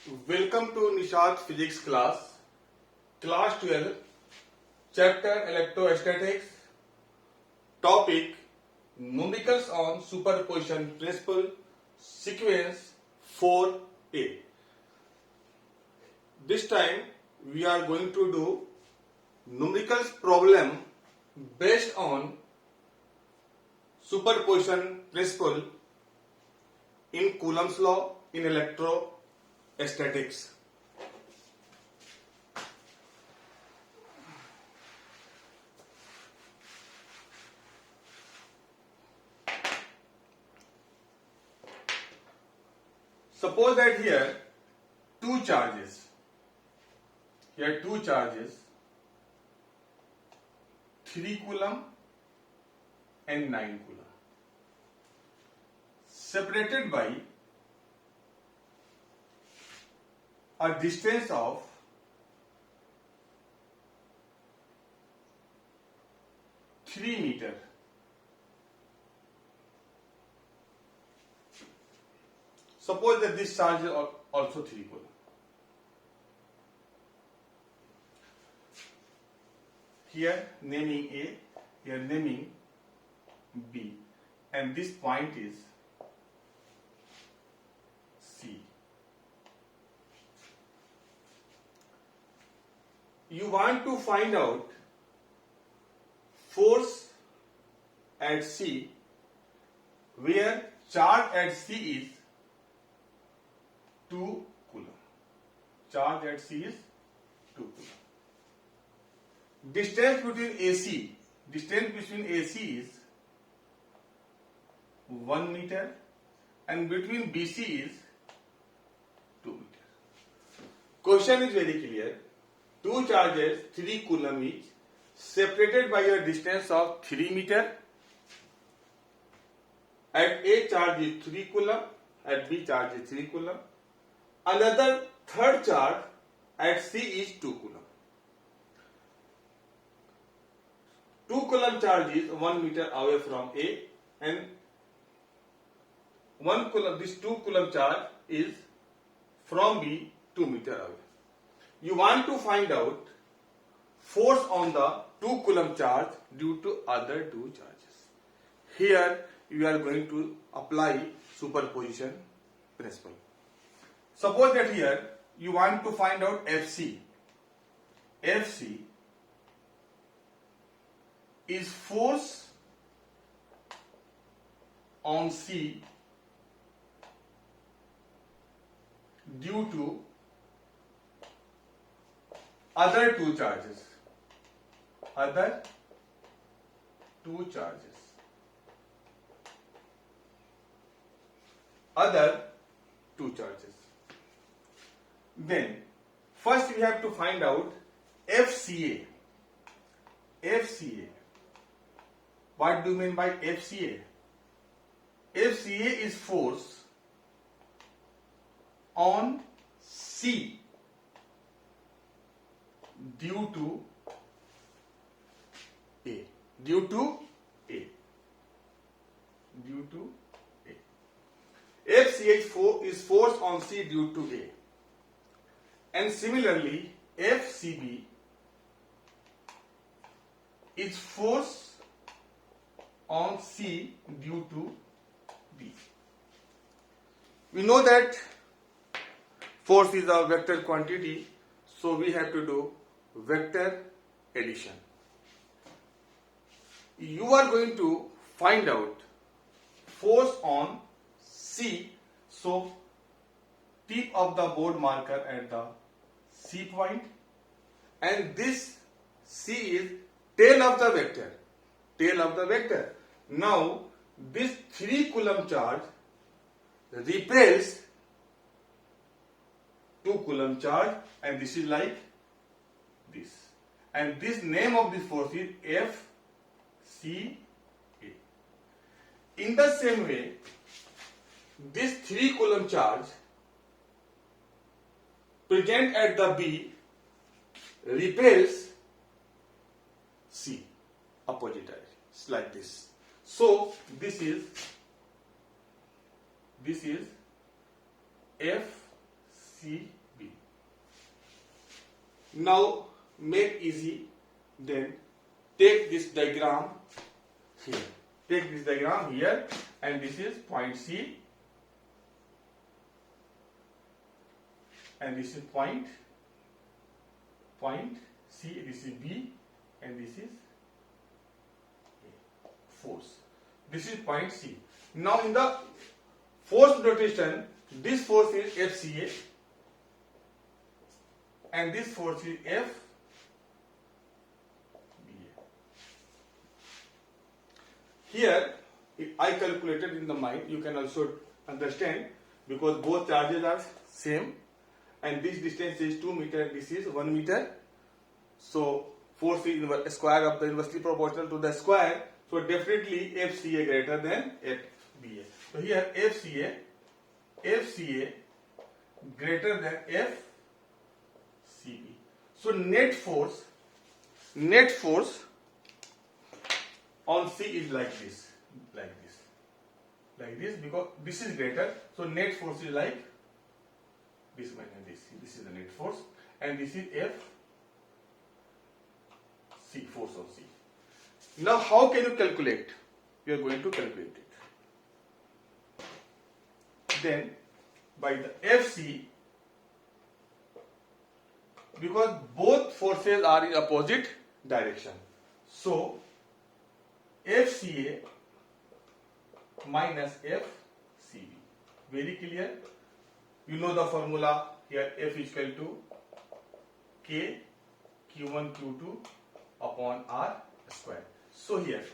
Welcome to Nishad Physics class 12, chapter Electrostatics, topic Numericals on Superposition Principle, sequence 4a. This time we are going to do numericals problem based on superposition principle in Coulomb's law in electrostatics. Suppose that here two charges, 3 coulomb and 9 coulomb, separated by a distance of 3 meter. Suppose that this charge is also 3 coulomb. Here naming A, here naming B, and this point is C. You want to find out force at C, where charge at C is 2 coulomb. Charge at C is 2 coulomb. Distance between AC is 1 meter, and between BC is 2 meter. Question is very clear. Two charges 3 coulomb each, separated by a distance of 3 meter. At A charge is 3 coulomb, at B charge is 3 coulomb. Another third charge at C is 2 coulomb. 2 coulomb charge is 1 meter away from A, and 1 coulomb, this 2 coulomb charge is from B 2 meter away. You want to find out force on the 2 coulomb charge due to other two charges. Here you are going to apply superposition principle. Suppose that here you want to find out FC. FC is force on C due to other two charges. Other two charges. Then first we have to find out FCA. FCA. What do you mean by FCA? FCA is force on C due to A. FCA is force on C due to A. And similarly, FCB is force on C due to B. We know that force is a vector quantity, so we have to do vector addition. You are going to find out force on C, so tip of the board marker at the C point, and this C is tail of the vector. Now this 3 coulomb charge repels 2 coulomb charge, and this is like this, and this name of this force is FCA. In the same way, this 3 coulomb charge present at the B repels C, opposite direction, like this. So this is FC Now make easy. Then take this diagram here. Take this diagram here, and this is point C, and this is point C. This is B, and this is force. This is point C. Now in the force notation, this force is FCA, and this force is FBA. Here, I calculated in the mind. You can also understand because both charges are same, and this distance is 2 meters. This is 1 meter. So force is square of the inversely proportional to the square. So definitely FCA greater than FBA. So here FCA greater than FCB. So net force on C is like this, because this is greater. So net force is like this minus this. This is the net force, and this is FC, force on C. Now how can you calculate? We are going to calculate it. Then by the FC, because both forces are in opposite direction, so FCA minus FCB. Very clear? You know the formula here. F is equal to K Q1 Q2 upon R square. So here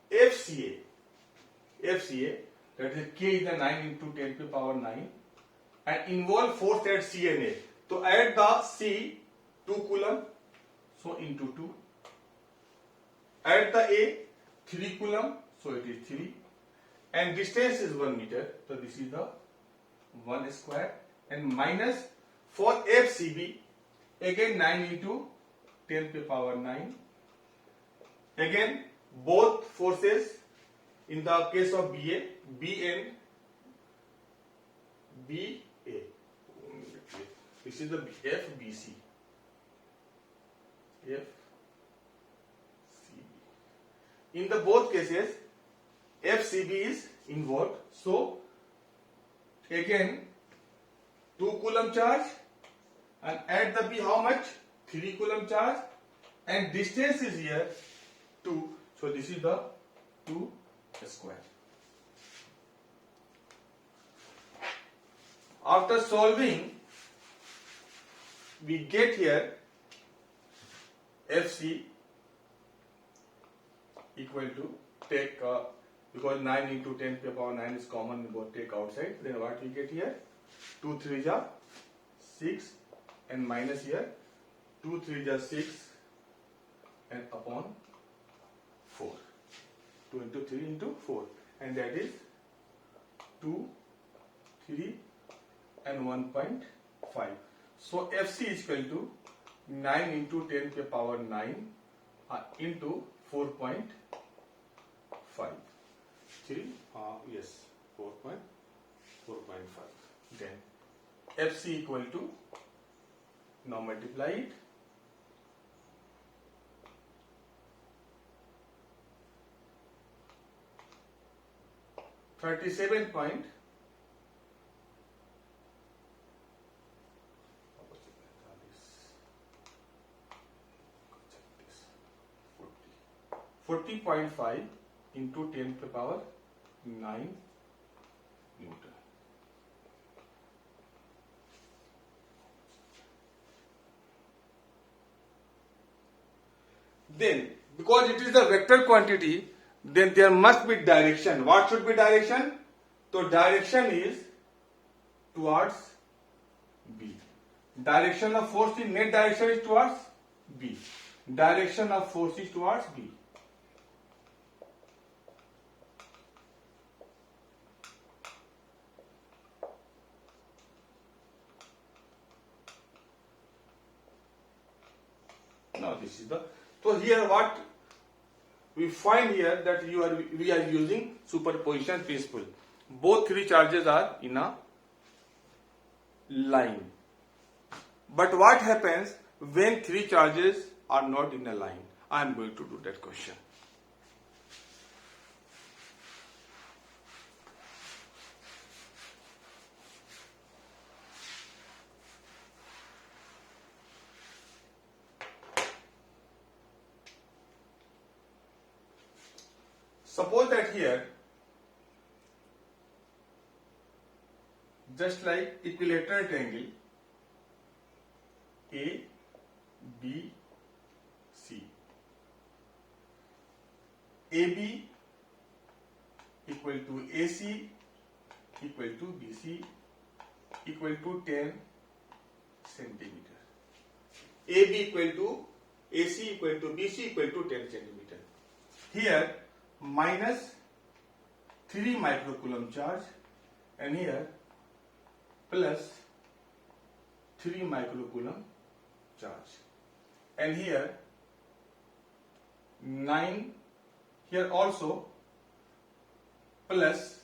FCA, that is K is the 9 into 10 to the power 9, and involve force at C and A. So add the C 2 coulomb, so into 2. Add the A 3 coulomb, so it is 3, and distance is 1 meter, so this is the 1 square, and minus for FCB again 9 into 10 to the power 9. Again both forces in the case of BA, B and BA. This is the FBC. In the both cases, FCB is involved. So again 2 coulomb charge, and add the B how much? 3 coulomb charge, and distance is here 2. So this is the 2 square. After solving, we get here FC equal to, take because 9 into 10 to the power 9 is common, we go take outside. Then what we get here? 2 3 are 6, and minus here 2 3 are 6, and upon 4. 2 into 3 into 4, and that is 2, 3, and 1.5. So FC is equal to 9 into 10 to the power 9 into 4.5. Yes, 4.5. Then FC equal to, now multiply it, 37 point 40.5 into 10 to the power 9 Newton. Then, because it is a vector quantity, then there must be direction. What should be direction? So direction is towards B. Direction of force in net direction is towards B. Direction of force is towards B. Now this is the, so here what we find here, that we are using superposition principle. Both three charges are in a line. But what happens when three charges are not in a line? I am going to do that question. Suppose that here, just like equilateral triangle A, B, C, AB equal to AC equal to BC equal to 10 centimeter. AB equal to AC equal to BC equal to 10 centimeter. Here minus 3 microcoulomb charge and here plus 3 microcoulomb charge, and here 9, here also plus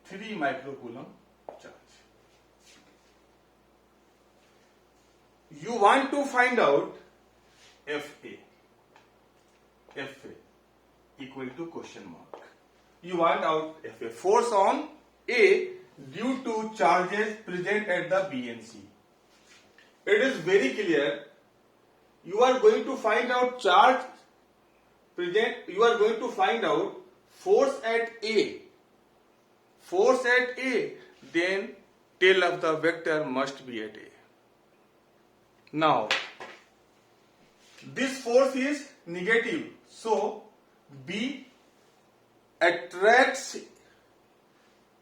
3 microcoulomb charge. You want to find out FA equal to question mark. You want out FA, force on A due to charges present at the B and C. It is very clear. You are going to find out charge present, you are going to find out force at A. Force at A, then tail of the vector must be at A. Now, this force is negative, so B attracts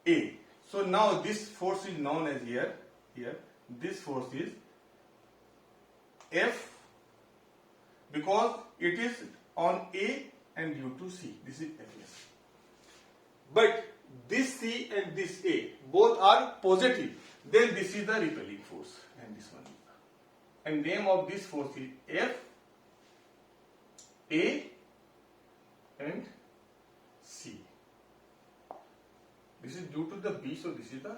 A. So now this force is known as here this force is F, because it is on A and due to C. This is Fs. But this C and this A both are positive. Then this is the repelling force and this one. And name of this force is F, A and C. This is due to the B, so this is the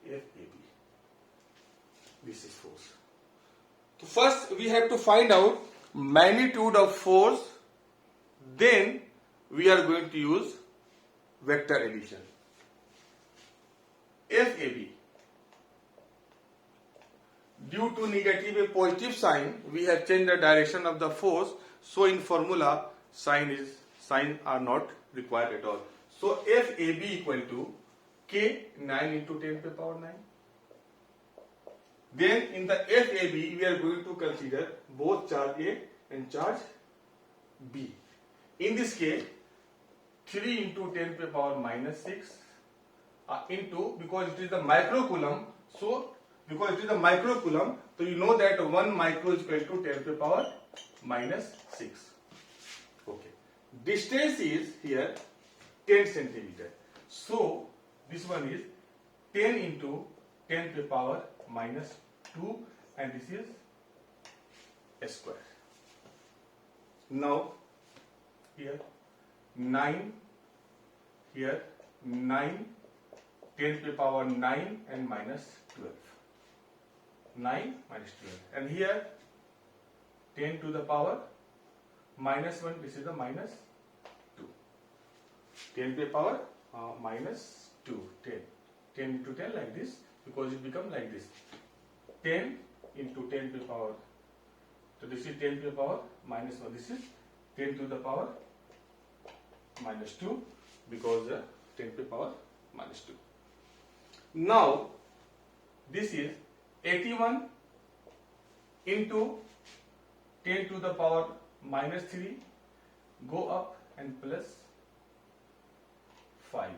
FAB. This is force. So first we have to find out magnitude of force, then we are going to use vector addition. FAB, due to negative a positive sign, we have changed the direction of the force, so in formula sign are not required at all. So FAB equal to K 9 into 10 to the power 9. Then in the FAB we are going to consider both charge A and charge B. In this case 3 into 10 to the power minus 6 into, because it is the microcoulomb, so because it is the microcoulomb, so you know that 1 micro is equal to 10 to the power minus 6. Okay. Distance is here 10 centimeter. So this one is 10 into 10 to the power minus 2, and this is a square. Now here 9, here 9, 10 to the power 9 and minus 12. 9 minus 12. And here 10 to the power minus 1, this is the minus 2. 10 to the power minus 2, 10. 10 into 10 like this, because it becomes like this. 10 into 10 to the power. So this is 10 to the power minus 1. This is 10 to the power minus 2, because 10 to the power minus 2. Now this is 81 into 10 to the power minus 3, go up and plus 5.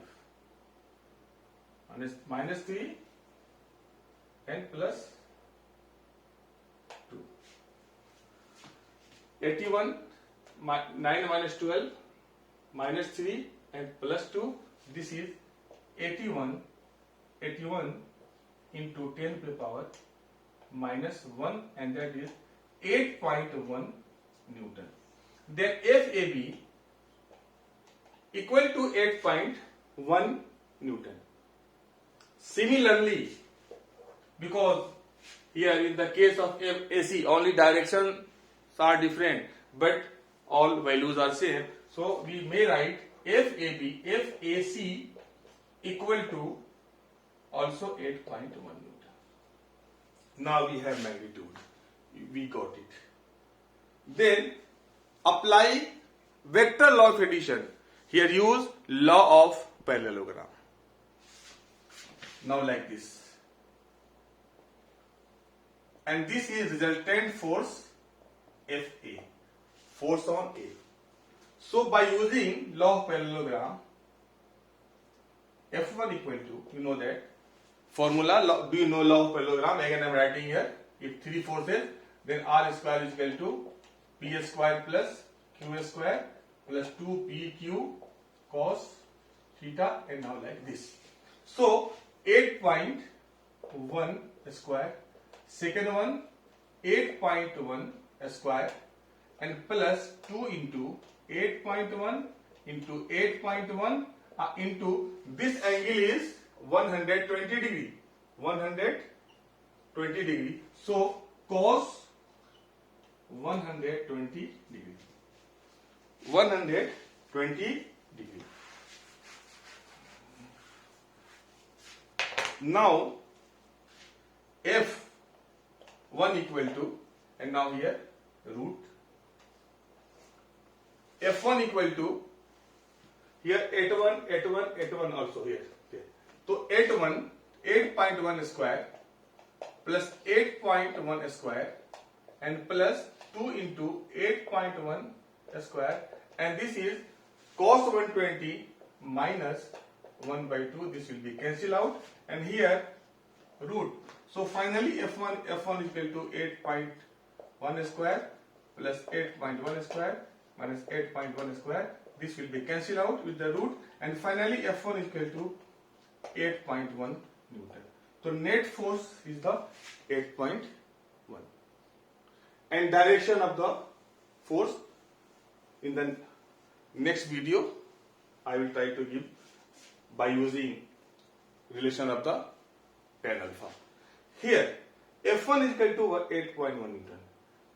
Minus 3 and plus 2. 81, 9 minus 12, minus 3 and plus 2. This is 81 into 10 to the power minus 1, and that is 8.1 Newton. Then FAB equal to 8.1 Newton. Similarly, because Here in the case of AC, only directions are different, but all values are same. So we may write FAC equal to also 8.1 Newton. Now we have magnitude. We got it. Then apply vector law of addition. Here use law of parallelogram. Now like this. And this is resultant force FA. Force on A. So by using law of parallelogram, F1 equal to, you know that formula, do you know law of parallelogram? Again I am writing here. If three forces, then R square is equal to P square plus Q square plus 2PQ cos theta, and now like this. So 8.1 square, second one 8.1 square, and plus 2 into 8.1 into 8.1 into this angle is 120 degree. 120 degree. So cos 120 degree. 120 degree. Now F1 equal to, and now here root F1 equal to, here 8.1 also here. So 8.1 square plus 8.1 square and plus 2 into 8.1 square, and this is cos 120 minus 1 by 2. This will be cancelled out, and here root. So finally F1 is equal to 8.1 square plus 8.1 square minus 8.1 square. This will be cancelled out with the root, and finally F1 is equal to 8.1 Newton. So net force is the 8.1, and direction of the force in the next video I will try to give by using relation of the tan alpha. Here F1 is equal to 8.1 Newton,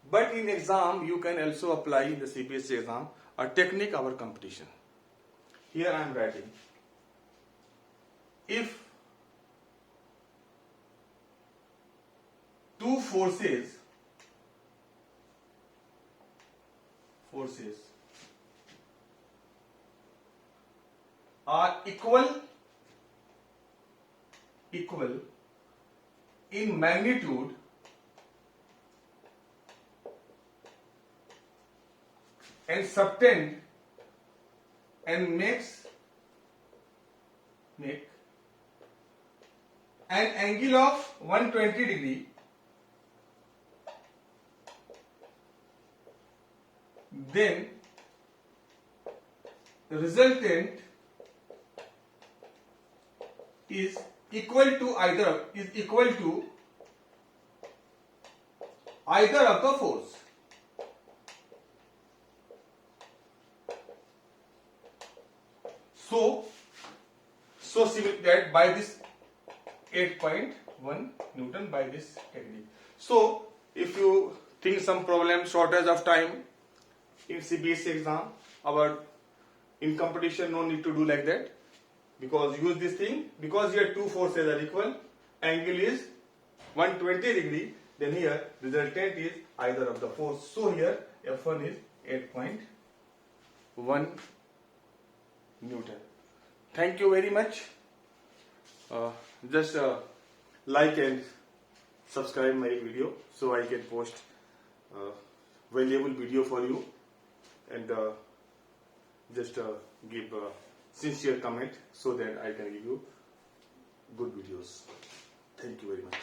but in exam you can also apply in the CBSE exam a technique our competition. Here I am writing, if two forces are equal in magnitude and subtend and make an angle of 120 degree, then the resultant is equal to either of the force. So that by this 8.1 Newton by this technique. So if you think some problem, shortage of time in CBSE exam, in competition no need to do like that, because use this thing, because here two forces are equal, angle is 120 degree, then here resultant is either of the force. So here F1 is 8.1 Newton. Thank you very much. Just like and subscribe my video so I can post valuable video for you, and just give a sincere comment so that I can give you good videos. Thank you very much.